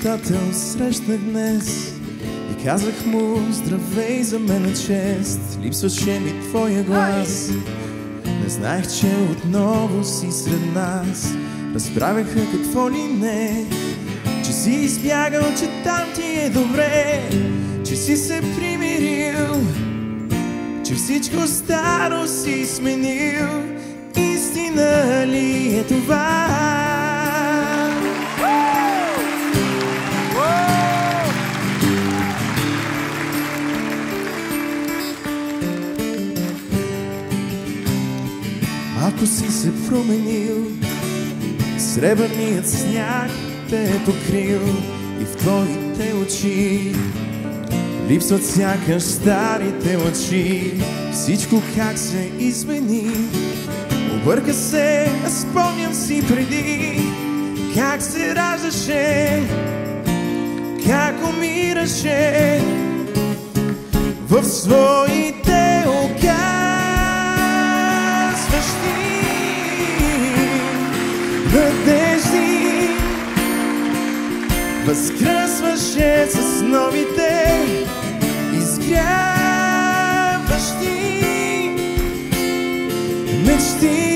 приятел срещнах днес и казах му: здравей, за мен е чест. Липсваше ми твоя глас. Не знаех, че отново си сред нас. Разправяха какво ли не, че си избягал, че там ти е добре, че си се примирил, че всичко старо си сменил. Истина ли е това? Малко си се променил, сребърният сняг те е покрил и в твоите очи липсват сякаш старите лъчи. Всичко как се измени, обърка се, а спомням си преди как се раждаше, как умираше в своите оказващи надежди. Възкръсваше с новите изгряващи мечти.